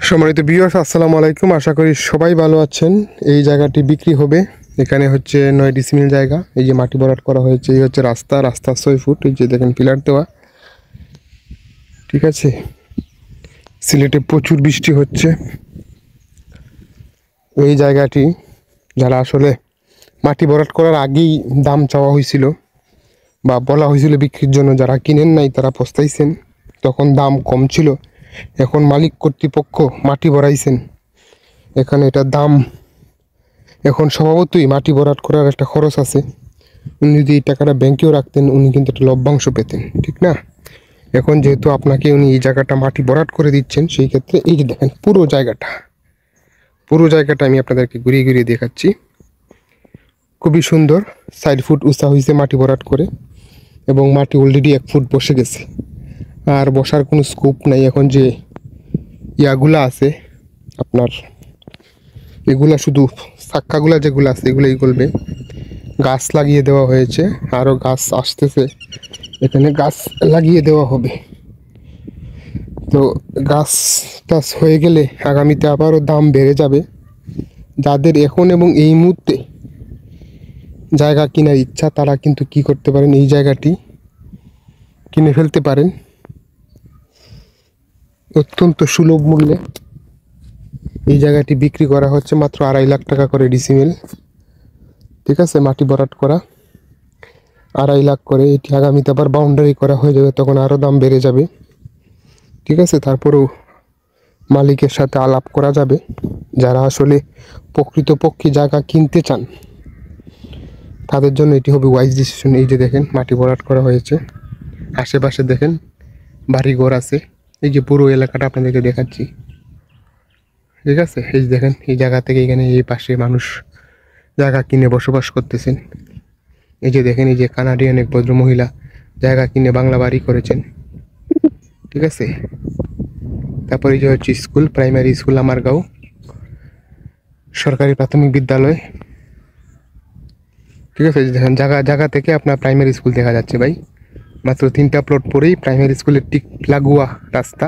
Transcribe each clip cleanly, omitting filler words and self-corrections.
সম্মানিত ভিউয়ার্স, আসসালামু আলাইকুম। আশা করি সবাই ভালো আছেন। এই জায়গাটি বিক্রি হবে। এখানে হচ্ছে 9 ডিসিমিল জায়গা। এই যে মাটি ভরাট করা হয়েছে, এই হচ্ছে রাস্তা 6 ফুট। এই যে দেখেন পিলার দেওয়া, ঠিক আছে। সিলেটে প্রচুর বৃষ্টি হচ্ছে। এই জায়গাটি যারা আসলে মাটি ভরাট করার আগেই দাম চাওয়া হয়েছিল বা বলা হয়েছিল বিক্রির জন্য, যারা কিনেন নাই তারা পস্তাইছেন। তখন দাম কম ছিল, এখন মালিক কর্তৃপক্ষ মাটি ভরাইছেন। এখানে এটার দাম এখন স্বভাবতই মাটি ভরাট করার একটা খরচ আছে। উনি যদি এই টাকাটা ব্যাংকেও রাখতেন, উনি কিন্তু একটা লভ্যাংশ পেতেন, ঠিক না? এখন যেহেতু আপনাকে উনি এই জায়গাটা মাটি ভরাট করে দিচ্ছেন, সেই ক্ষেত্রে এই যে দেখেন পুরো জায়গাটা আমি আপনাদেরকে ঘুরিয়ে ঘুরিয়ে দেখাচ্ছি। খুবই সুন্দর। 4 ফুট উঁচা হয়েছে মাটি ভরাট করে, এবং মাটি অলরেডি 1 ফুট বসে গেছে। আর বসার কোনো স্কোপ নাই। এখন যে ইয়াগুলা আছে আপনার, এগুলা শুধু চাক্কাগুলা যেগুলো আছে এগুলোই গলবে। গাছ লাগিয়ে দেওয়া হয়েছে, আরও গাছ আসতেছে। এখানে গাছ লাগিয়ে দেওয়া হবে। তো গাছ টাছ হয়ে গেলে আগামীতে আবারও দাম বেড়ে যাবে। যাদের এখন এবং এই মুহূর্তে জায়গা কেনার ইচ্ছা, তারা কিন্তু কি করতে পারেন, এই জায়গাটি কিনে ফেলতে পারেন অত্যন্ত সুলভ মূল্যে। এই জায়গাটি বিক্রি করা হচ্ছে মাত্র 2.5 লাখ টাকা করে ডিসিমেল, ঠিক আছে। মাটি ভরাট করা 2.5 লাখ করে। এটি আগামীতে আবার বাউন্ডারি করা হয়ে যাবে, তখন আরও দাম বেড়ে যাবে, ঠিক আছে। তারপরেও মালিকের সাথে আলাপ করা যাবে। যারা আসলে প্রকৃতপক্ষে জায়গা কিনতে চান, তাদের জন্য এটি হবে ওয়াইজ ডিসিশন। এই যে দেখেন মাটি ভরাট করা হয়েছে, আশেপাশে দেখেন বাড়িঘর আছে। এই যে পুরো এলাকাটা আপনাদেরকে দেখাচ্ছি, ঠিক আছে। এই যে দেখেন এই জায়গা থেকে এখানে এই পাশে মানুষ জায়গা কিনে বসবাস করতেছেন। এই যে দেখেন এই যে কানাডিয়ান এক ভদ্র মহিলা জায়গা কিনে বাংলা বাড়ি করেছেন, ঠিক আছে। তারপরে এই যে হচ্ছে স্কুল, প্রাইমারি স্কুল আমারগাঁও সরকারি প্রাথমিক বিদ্যালয়, ঠিক আছে। দেখেন জায়গা থেকে আপনার প্রাইমারি স্কুল দেখা যাচ্ছে ভাই। মাত্র 3টা প্লট পরেই প্রাইমারি স্কুলের ঠিক লাগোয়া রাস্তা।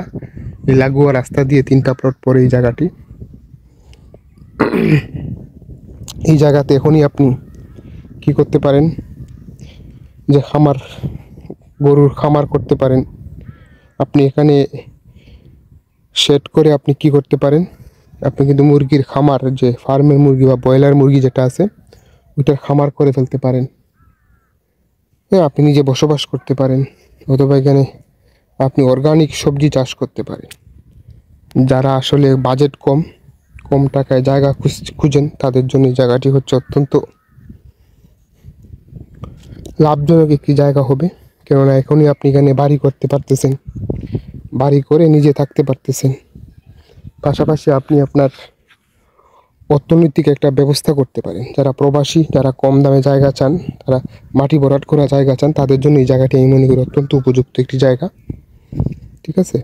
এই লাগোয়া রাস্তা দিয়ে 3টা প্লট পরে এই জায়গাটি। এই জায়গাতে এখনই আপনি কি করতে পারেন, যে গরুর খামার করতে পারেন। আপনি এখানে শেড করে আপনি কি করতে পারেন, আপনি কিন্তু মুরগির খামার, যে ফার্মের মুরগি বা ব্রয়লার মুরগি যেটা আছে, ওইটার খামার করে ফেলতে পারেন। হ্যাঁ, আপনি নিজে বসবাস করতে পারেন। অথবা এখানে আপনি অর্গানিক সবজি চাষ করতে পারেন। যারা আসলে বাজেট কম টাকায় জায়গা খুঁজেন, তাদের জন্য এই জায়গাটি হচ্ছে অত্যন্ত লাভজনক একটি জায়গা হবে। কেননা এখনই আপনি এখানে বাড়ি করতে পারতেছেন, বাড়ি করে নিজে থাকতে পারতেছেন। পাশাপাশি আপনি আপনার অর্থনৈতিক একটা ব্যবস্থা করতে পারেন। যারা প্রবাসী, যারা কম দামে জায়গা চান, তারা মাটি ভরাট করা জায়গা চান, তাদের জন্য এই জায়গাটি আমি মনে করি অত্যন্ত উপযুক্ত একটি জায়গা, ঠিক আছে।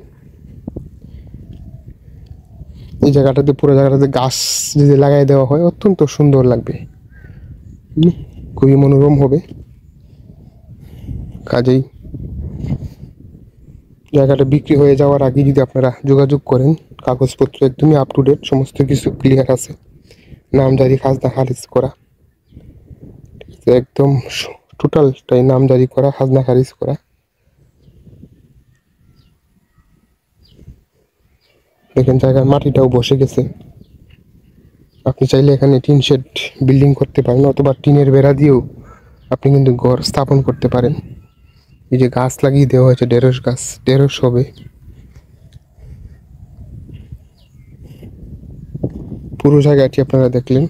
এই জায়গাটাতে, পুরো জায়গাটাতে গাছ যদি লাগাই দেওয়া হয়, অত্যন্ত সুন্দর লাগবে, খুবই মনোরম হবে। কাজেই জায়গাটা বিক্রি হয়ে যাওয়ার আগে যদি আপনারা যোগাযোগ করেন, কাগজপত্র একদমই আপ টু ডেট, সমস্ত কিছু ক্লিয়ার আছে, নামজারি খাজনা খারিজ করা, একদম টোটালটাই নামজারি করা, খাজনা খারিজ করা। দেখেন জায়গার মাটিটাও বসে গেছে। আপনি চাইলে এখানে টিন শেড বিল্ডিং করতে পারেন, অথবা টিনের বেড়া দিয়েও আপনি কিন্তু ঘর স্থাপন করতে পারেন। এই যে গাছ লাগিয়ে দেওয়া হয়েছে, ঢেঁড়স গাছ, ঢেঁড়স হবে। পুরো জায়গাটি আপনারা দেখলেন।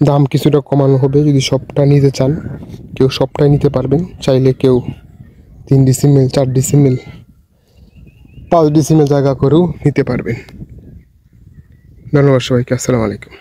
দাম কিছুটা কমানো হবে যদি সবটা নিতে চান। কেউ সবটাই নিতে পারবেন, চাইলে কেউ 3 ডিসিমেল, 4 ডিসিমেল, 5 ডিসিমেল জায়গা করেও নিতে পারবেন। ধন্যবাদ সবাইকে। আসসালামু আলাইকুম।